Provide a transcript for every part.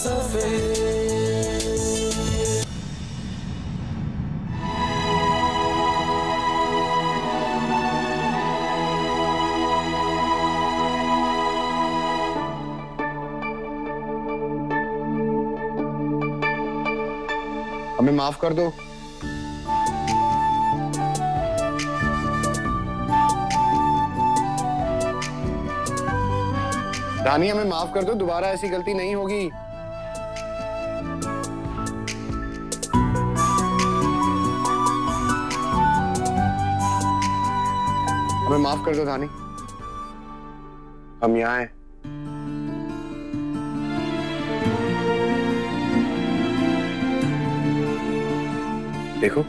सफेद। हमें माफ कर दो। रानी हमें माफ कर दो, दोबारा ऐसी गलती नहीं होगी। हमें माफ कर दो रानी, हम यहाँ हैं। देखो,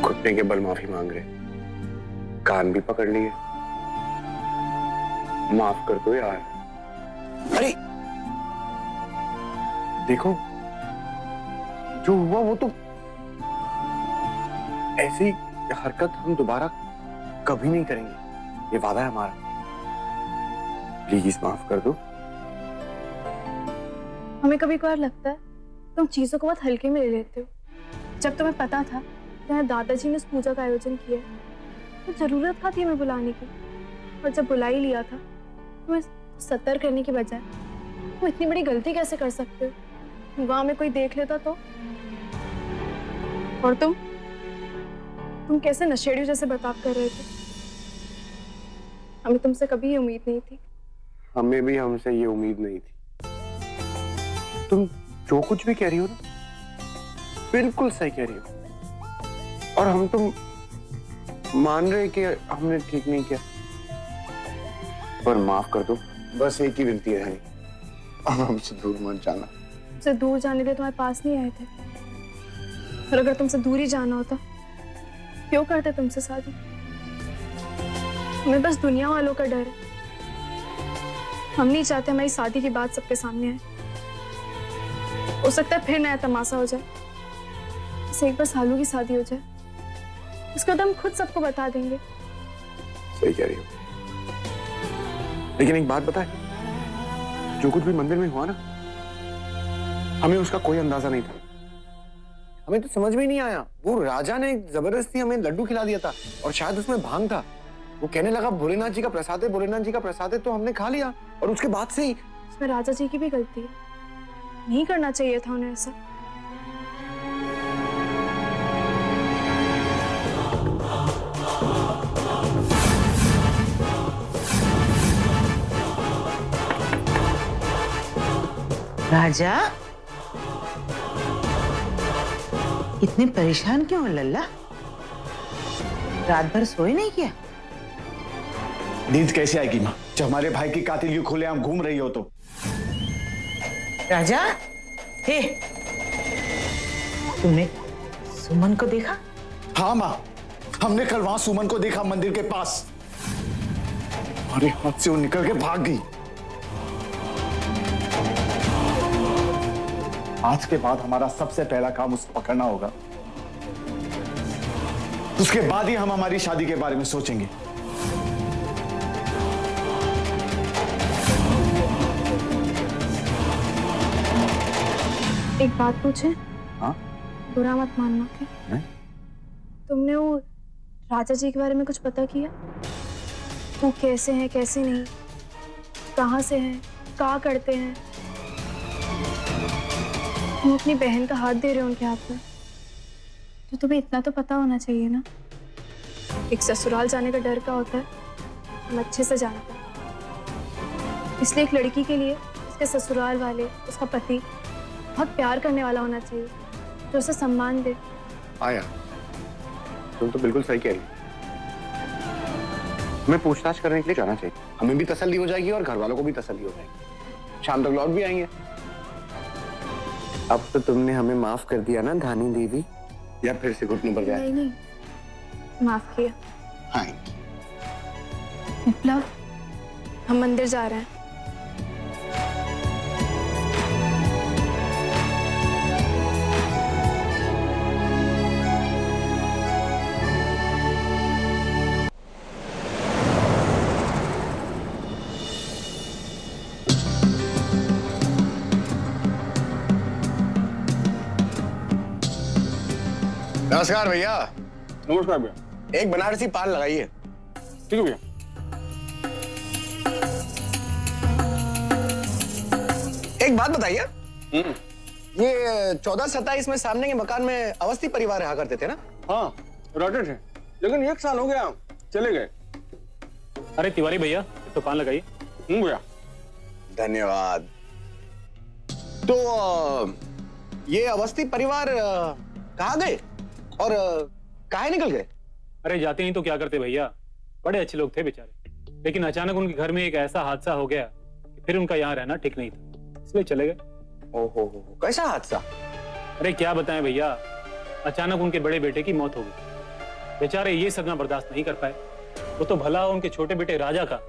घुटने के बल माफी मांग रहे, कान भी पकड़ लिए। माफ कर दो यार। अरे देखो, जो हुआ वो तो, ऐसी हरकत हम दोबारा कभी नहीं करेंगे, ये वादा है हमारा। प्लीज माफ कर दो। हमें कभी कभार लगता है तुम चीजों को बहुत हल्के में ले लेते हो। जब तुम्हें पता था तुम्हारे दादाजी ने इस पूजा का आयोजन किया, तो जरूरत क्या थी हमें बुलाने की? और जब बुला ही लिया था, तुम्हें सतर्क करने की बजाय तुम इतनी बड़ी गलती कैसे कर सकते हो? वहां में कोई देख लेता तो? और तुम कैसे नशेड़ियों जैसे बर्ताव कर रहे थे? हमें तुमसे कभी ये उम्मीद नहीं थी। हमें भी हमसे ये उम्मीद नहीं थी। तुम जो कुछ भी कह रही हो ना, बिल्कुल सही कह रही हो। और हम तुम मान रहे कि हमने ठीक नहीं किया, पर माफ कर दो। बस एक ही विनती है, अब हमसे दूर मत जाना। तुमसे दूर जाने के तुम्हारे पास नहीं आए थे, और अगर तुमसे दूर ही जाना होता क्यों करते तुमसे शादी? हमें बस दुनिया वालों का डर है। हम नहीं चाहते हमारी शादी की बात सबके सामने आए। हो सकता है फिर नया तमाशा हो जाए, बस एक बार सालू की शादी हो जाए, उसके बाद हम खुद सबको बता देंगे। सही कह रही हो, लेकिन एक बात बताए, जो कुछ भी मंदिर में हुआ ना, हमें उसका कोई अंदाजा नहीं था। हमें तो समझ में नहीं आया। वो राजा ने जबरदस्ती हमें लड्डू खिला दिया था, और शायद उसमें भांग था। वो कहने लगा भोलेनाथ जी का प्रसाद है, भोलेनाथ जी का प्रसाद है, तो हमने खा लिया, और उसके बाद से ही। इसमें राजा जी की भी गलती है, नहीं करना चाहिए था उन्हें ऐसा। राजा, इतने परेशान क्यों हो लल्ला? रात भर सोए नहीं क्या? नींद कैसे आएगी माँ, जब हमारे भाई की कातिल यूं खुलेआम घूम रही हो तो? राजा, हे, तुमने सुमन को देखा? हाँ माँ, हमने कल वहां सुमन को देखा मंदिर के पास। हमारे हाथ से वो निकल के भाग गई। आज के बाद हमारा सबसे पहला काम उसे पकड़ना होगा। उसके बाद ही हम हमारी शादी के बारे में सोचेंगे। एक बात पूछे? हाँ? बुरा मत मानना के। तुमने वो राजा जी के बारे में कुछ पता किया? वो कैसे हैं, कैसे नहीं, कहाँ से हैं, क्या करते हैं? तुम अपनी बहन का हाथ दे रहे हो उनके हाथ में, तो तुम्हें इतना तो पता होना चाहिए ना। एक ससुराल जाने का डर क्या होता है हम अच्छे से जानते हैं। इसलिए एक लड़की के लिए उसके ससुराल वाले, उसका पति बहुत प्यार करने वाला होना चाहिए, जो उसे सम्मान दे। आया, तुम तो बिल्कुल सही कह रही हो। हमें पूछताछ करने के लिए जाना चाहिए, हमें भी तसल्ली हो जाएगी और घर वालों को भी तसल्ली हो जाएगी। शाम तक लौट भी आएंगे। अब तो तुमने हमें माफ कर दिया ना धानी देवी, या फिर से घुटनों पर जाए? नहीं, माफ किया। हाँ। विप्लव, हम मंदिर जा रहे हैं। नमस्कार भैया। नमस्कार भैया। एक बनारसी पान लगाइए। ठीक है भैया। एक बात बताइए, ये 1427 में सामने के मकान में अवस्थी परिवार रहा करते थे ना? हाँ रहते थे, लेकिन 1 साल हो गया चले गए। अरे तिवारी भैया तो पान लगाइए। भैया। धन्यवाद। तो ये अवस्थी परिवार कहाँ गए और काहे निकल गए? अरे जाते नहीं तो क्या करते भैया, बड़े अच्छे लोग थे बेचारे, लेकिन अचानक उनके घर में एक ऐसा हादसा हो गया कि फिर उनका यहाँ रहना ठीक नहीं था, इसलिए चले गए। ओहो, कैसा हादसा? अरे क्या बताएं भैया, अचानक उनके बड़े बेटे की मौत हो गई। बेचारे ये सदमा बर्दाश्त नहीं कर पाए। वो तो भला उनके छोटे बेटे राजा का,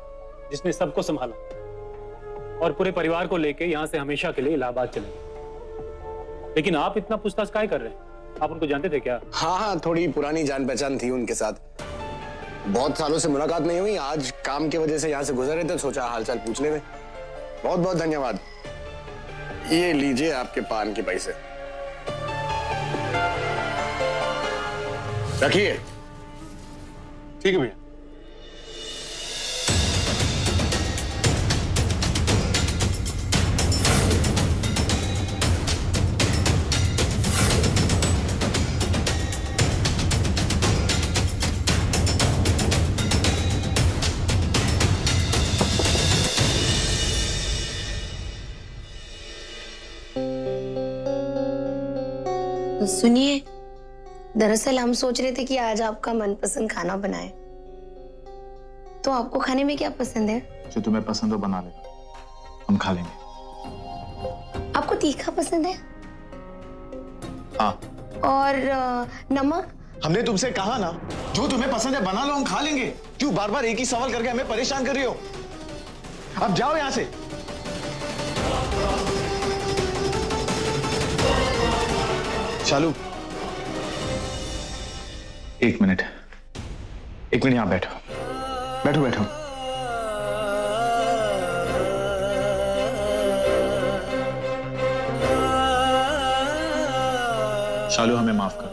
जिसने सबको संभाला, और पूरे परिवार को लेके यहाँ से हमेशा के लिए इलाहाबाद चले गए। लेकिन आप इतना पूछताछ काहे कर रहे हैं? आप उनको जानते थे क्या? हाँ, थोड़ी पुरानी जान पहचान थी उनके साथ। बहुत सालों से मुलाकात नहीं हुई, आज काम की वजह से यहाँ से गुजर रहे थे, सोचा हालचाल पूछ ले। बहुत बहुत धन्यवाद। ये लीजिए आपके पान के पैसे, रखिए। ठीक है भैया। सुनिए, दरअसल हम सोच रहे थे कि आज आपका मनपसंद खाना बनाएं। तो आपको खाने में क्या पसंद है? जो तुम्हें पसंद हो बना लेना, हम खा लेंगे। आपको तीखा पसंद है? हाँ। और नमक? हमने तुमसे कहा ना, जो तुम्हें पसंद है बना लो, हम खा लेंगे। क्यों बार बार एक ही सवाल करके हमें परेशान कर रही हो? अब जाओ यहां से। चालू, एक मिनट यहां बैठो बैठो बैठो। शालू हमें माफ कर,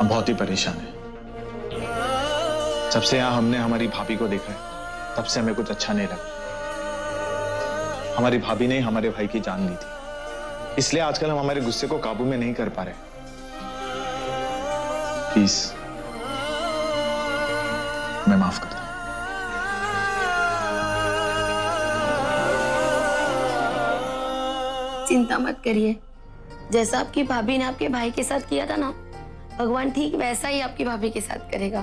हम बहुत ही परेशान हैं। जब से यहां हमने हमारी भाभी को देखा है, तब से हमें कुछ अच्छा नहीं लगा। हमारी भाभी ने हमारे भाई की जान ली थी, इसलिए आजकल हम हमारे गुस्से को काबू में नहीं कर पा रहे। प्लीज मैं माफ करता हूं। चिंता मत करिए, जैसा आपकी भाभी ने आपके भाई के साथ किया था ना, भगवान ठीक वैसा ही आपकी भाभी के साथ करेगा।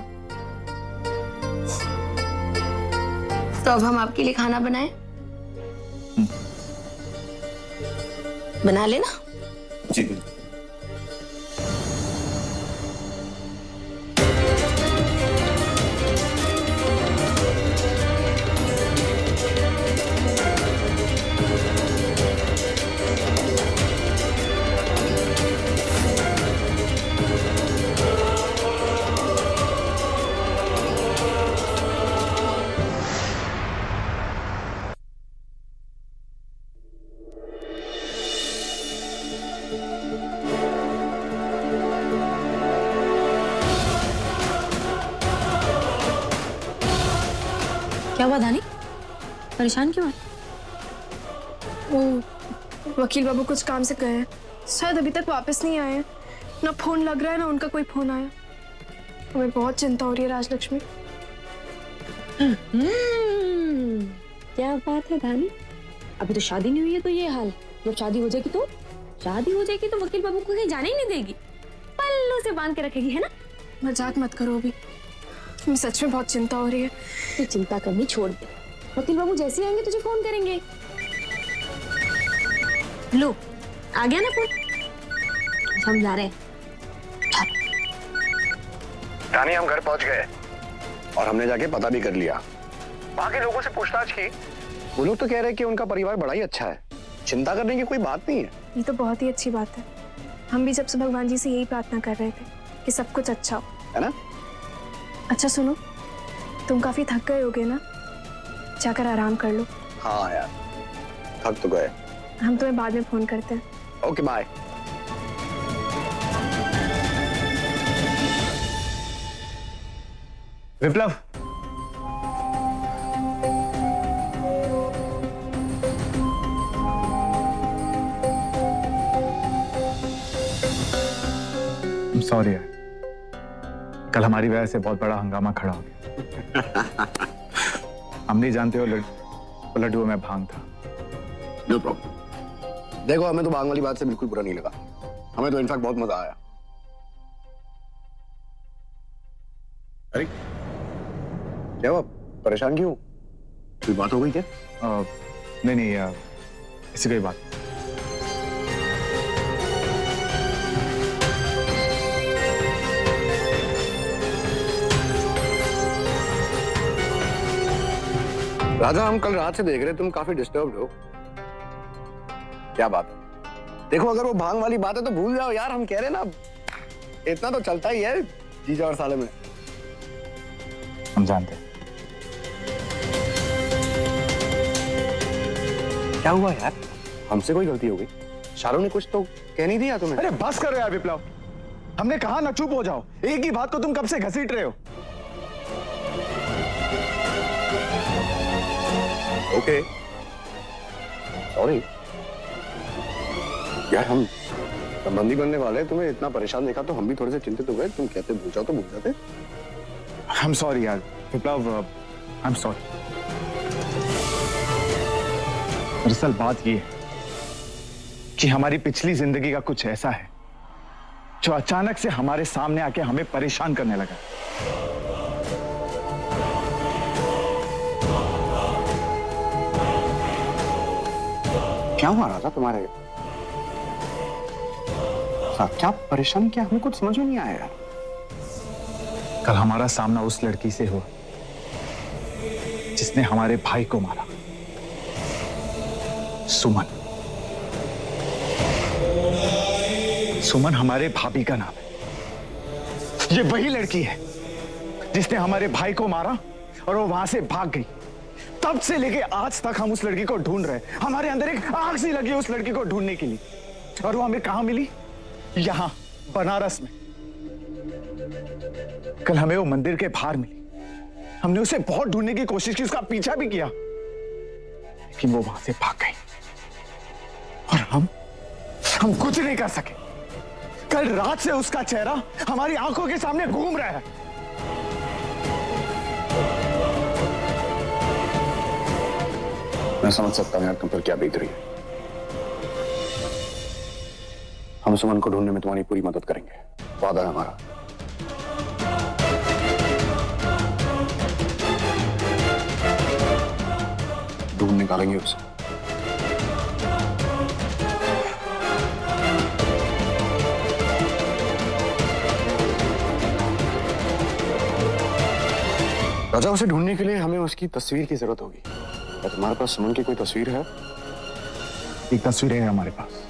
तो अब हम आपके लिए खाना बनाएं? बना लेना। जी। क्या हुआ धानी? परेशान क्यों है? वो वकील बाबू कुछ काम से गए हैं, शायद अभी तक वापस नहीं आए हैं। ना फोन लग रहा है ना उनका कोई फोन आया। हमें बहुत चिंता हो रही है राजलक्ष्मी। क्या बात है धानी, अभी तो शादी नहीं हुई है तो ये हाल। जब शादी हो जाएगी तो वकील बाबू को कहीं जाने ही नहीं देगी, पल्लों से बांध के रखेगी, है ना? मजाक मत करो अभी, हमें सच में बहुत चिंता हो रही है। तू चिंता करनी छोड़ दे, वकील बाबू जैसे आएंगे तुझे फोन करेंगे। लो आ गया ना फोन, हम जा रहे हैं। रानी, हम घर पहुंच गए और हमने जाके पता भी कर लिया। वहां के लोगों से पूछताछ की, वो लोग तो कह रहे हैं कि उनका परिवार बड़ा ही अच्छा है, चिंता करने की कोई बात नहीं है। ये तो बहुत ही अच्छी बात है। हम भी जब से भगवान जी से यही प्रार्थना कर रहे थे कि सब कुछ अच्छा हो, है ना? अच्छा सुनो, तुम काफी थक गए होगे ना, जाकर आराम कर लो। हाँ यार, थक तो गए। हम तुम्हें बाद में फोन करते हैं। Okay bye. विप्लव, सॉरी यार, कल हमारी वजह से बहुत बड़ा हंगामा खड़ा हो गया। हम नहीं जानते वो लड्डू में भांग था। No problem. देखो, हमें तो भांग वाली बात से बिल्कुल बुरा नहीं लगा, हमें तो इनफैक्ट बहुत मजा आया। अरे क्या हुआ, परेशान क्यों? कोई बात हो गई क्या? नहीं, ऐसी कोई बात। राजा, हम कल रात से देख रहे, तुम काफी डिस्टर्ब्ड हो। क्या बात है? देखो, अगर वो भांग वाली बात है तो भूल जाओ यार, हम कह रहे ना, इतना तो चलता ही है जीजा और साले में। हम जानते हैं। क्या हुआ यार? हमसे कोई गलती हो गई? शाहरुख ने कुछ तो कह नहीं दिया तुम्हें? अरे बस करो यार विप्लव, हमने कहा ना चुप हो जाओ। एक ही बात को तुम कब से घसीट रहे हो। ओके, सॉरी यार, हम संबंधी बनने वाले, तुम्हें इतना परेशान देखा तो हम भी थोड़े से चिंतित हो गए। तुम कहते भूल जाओ तो भूल जाते। आई एम सॉरी यार विप्लव, आई एम सॉरी। दरअसल बात ये है कि हमारी पिछली जिंदगी का कुछ ऐसा है जो अचानक से हमारे सामने आके हमें परेशान करने लगा। क्या हुआ राजा तुम्हारे साथ? क्या परेशान, क्या हमें कुछ समझ में नहीं आया यार। कल हमारा सामना उस लड़की से हुआ जिसने हमारे भाई को मारा, सुमन। सुमन हमारे भाभी का नाम है। ये वही लड़की है जिसने हमारे भाई को मारा और वो वहां से भाग गई। तब से लेके आज तक हम उस लड़की को ढूंढ रहे हैं। हमारे अंदर एक आग सी लगी है उस लड़की को ढूंढने के लिए, और वो हमें कहां मिली? यहां बनारस में। कल हमें वो मंदिर के बाहर मिली। हमने उसे बहुत ढूंढने की कोशिश की, उसका पीछा भी किया, लेकिन वो वहां से भाग गई और हम कुछ नहीं कर सके। कल रात से उसका चेहरा हमारी आंखों के सामने घूम रहा है। मैं समझ सकता हूं यार तुम पर क्या बीत रही है। हम सुमन को ढूंढने में तुम्हारी पूरी मदद करेंगे, वादा है हमारा। ढूंढ निकालेंगे उसे। राजा, उसे ढूंढने के लिए हमें उसकी तस्वीर की जरूरत होगी। क्या तुम्हारे पास सुमन की कोई तस्वीर है? एक तस्वीर है हमारे पास।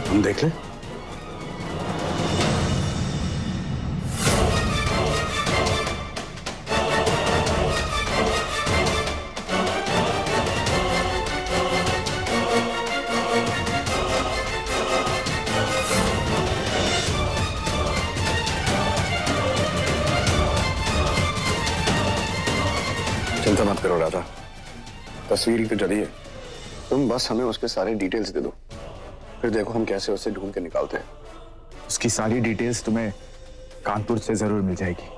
हम देख लें। चिंता मत करो राजा, तस्वीर ही तो जली है। तुम बस हमें उसके सारे डिटेल्स दे दो, फिर देखो हम कैसे उसे ढूंढ के निकालते हैं। उसकी सारी डिटेल्स तुम्हें कानपुर से जरूर मिल जाएगी।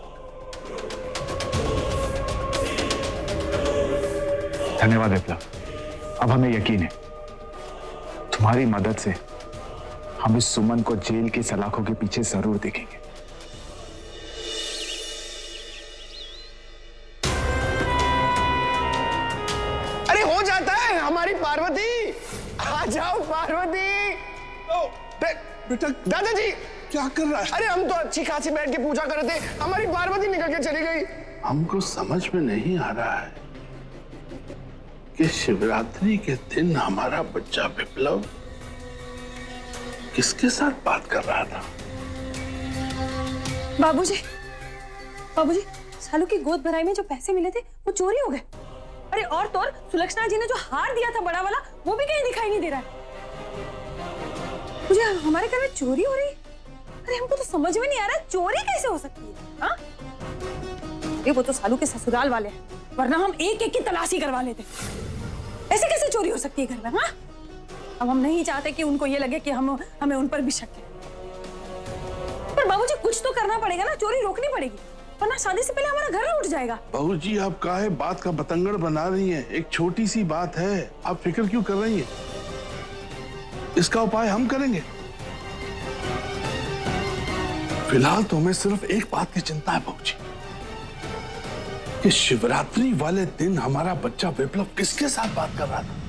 धन्यवाद विप्लव, अब हमें यकीन है तुम्हारी मदद से हम इस सुमन को जेल की सलाखों के पीछे जरूर देखेंगे। अरे हो जाता है हमारी पार्वती, आ जाओ पार्वती। बेटा दादाजी क्या कर रहा है? अरे हम तो अच्छी खासी बैठ के पूजा कर रहे थे, हमारी पार्वती निकल के चली गई। हमको समझ में नहीं आ रहा है कि शिवरात्रि के दिन हमारा बच्चा विप्लव किसके साथ बात कर रहा था? बाबूजी, बाबूजी, सालू की गोद भराई में जो पैसे मिले थे वो चोरी हो गए। अरे और तो और सुलक्षणा जी ने जो हार दिया था बड़ा वाला वो भी कहीं दिखाई नहीं दे रहा है। मुझे हमारे घर में चोरी हो रही है। अरे हमको तो समझ में नहीं आ रहा चोरी कैसे हो सकती है। हाँ? ये वो तो सालू के ससुराल वाले हैं, वरना हम एक एक की तलाशी करवा लेते। ऐसे कैसे चोरी हो सकती है घर में? हाँ? अब हम नहीं चाहते कि उनको ये लगे कि हमें उन पर भी शक है। पर बाबूजी कुछ तो करना पड़ेगा ना, चोरी रोकनी पड़ेगी, वरना शादी से पहले हमारा घर लूट जाएगा। बहू जी, आप काहे बात का बतंगड़ बना रही हैं? एक छोटी सी बात है, आप फिक्र क्यों कर रही हैं? इसका उपाय हम करेंगे। फिलहाल तो हमें सिर्फ एक बात की चिंता है बहू जी, कि शिवरात्रि वाले दिन हमारा बच्चा विप्लव किसके साथ बात कर रहा था?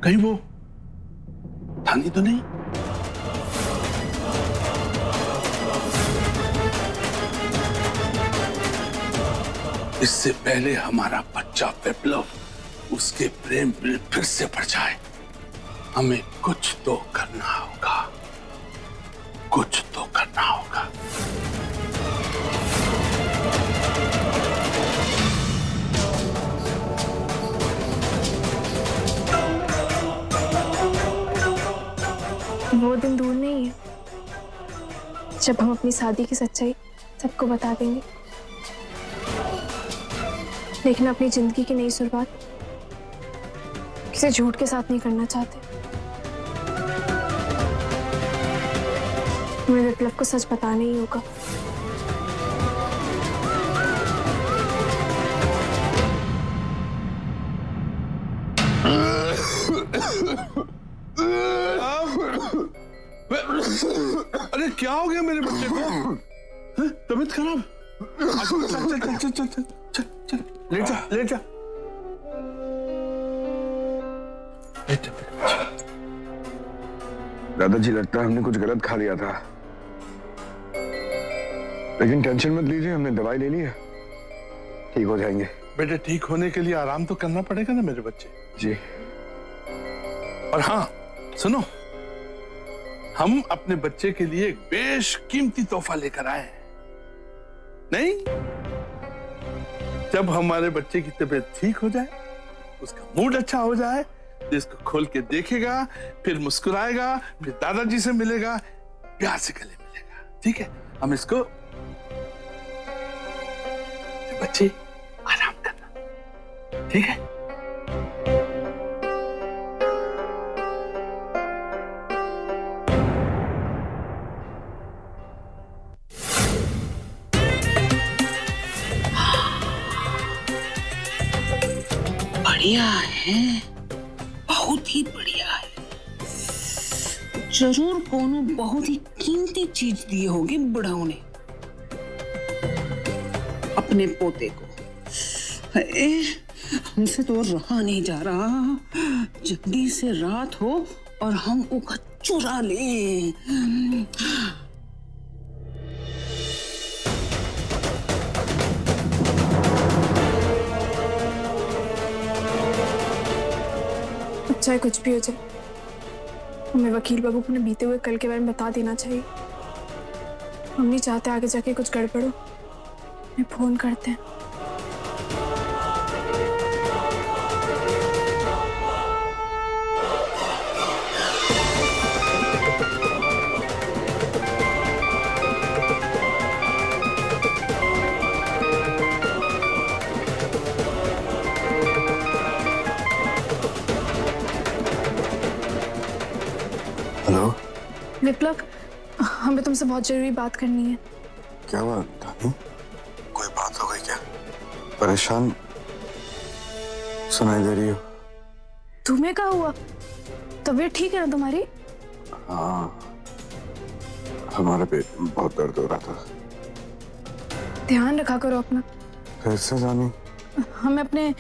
कहीं वो धानी तो नहीं? इससे पहले हमारा बच्चा विप्लव उसके प्रेम में फिर से पड़ जाए, हमें कुछ तो करना होगा, कुछ तो करना होगा। वो दिन दूर नहीं है जब हम अपनी शादी की सच्चाई सबको बता देंगे, लेकिन अपनी जिंदगी की नई शुरुआत किसी झूठ के साथ नहीं करना चाहते। हमें विप्लव को सच बताना ही होगा। अरे क्या हो गया मेरे बच्चे को? तबीयत खराब? चल चल चल चल चल चल चल, लेट जा लेट जा लेट जा। दादाजी, लगता है हमने कुछ गलत खा लिया था, लेकिन टेंशन मत लीजिए, हमने दवाई ले ली है, ठीक हो जाएंगे। बेटे, ठीक होने के लिए आराम तो करना पड़ेगा ना मेरे बच्चे जी। और हाँ सुनो, हम अपने बच्चे के लिए एक बेशकीमती तोहफा लेकर आए हैं। नहीं, जब हमारे बच्चे की तबीयत ठीक हो जाए, उसका मूड अच्छा हो जाए, तो इसको खोल के देखेगा, फिर मुस्कुराएगा, फिर दादाजी से मिलेगा, प्यार से गले मिलेगा। ठीक है, हम इसको बच्चे आराम करना, ठीक है? बढ़िया है, बहुत ही बढ़िया है। जरूर कोनो बहुत ही कीमती चीज दिए होगी बुढ़ाओं ने अपने पोते को। हमसे तो रहा नहीं जा रहा, जल्दी से रात हो और हम उसका चुरा लें। चाहे कुछ भी हो जाए, हमें वकील बाबू को बीते हुए कल के बारे में बता देना चाहिए। हम नहीं चाहते आगे जाके कुछ गड़बड़ हो। हमें फोन करते हैं। हेलो विप्लव, हमें तुमसे बहुत जरूरी बात करनी है। क्या बात धानी? कोई बात हो गई क्या? परेशान सुनाई दे रही हो। तुम्हें क्या हुआ? तबीयत ठीक है ना तुम्हारी? हाँ, हमारे पेट में बहुत दर्द हो रहा था। ध्यान रखा करो अपना। कैसे जानी? हमें अपने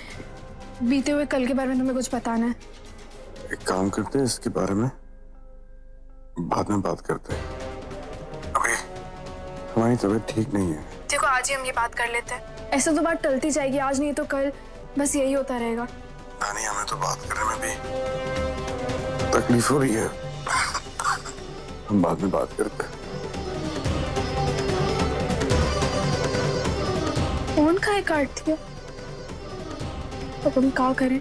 बीते हुए कल के बारे में तुम्हें कुछ बताना है। एक काम करते हैं, इसके बारे में बाद में बात करते हैं। अभी हमारी तबीयत ठीक नहीं है। देखो, आज ही हम ये बात कर लेते हैं। ऐसे तो बात टलती जाएगी, आज नहीं तो कल, बस यही होता रहेगा। धानी, हमें तो बात करने में भी तकलीफ हो रही है, हम बाद में बात करते हैं। फोन का काट दिया, अब हम क्या करें?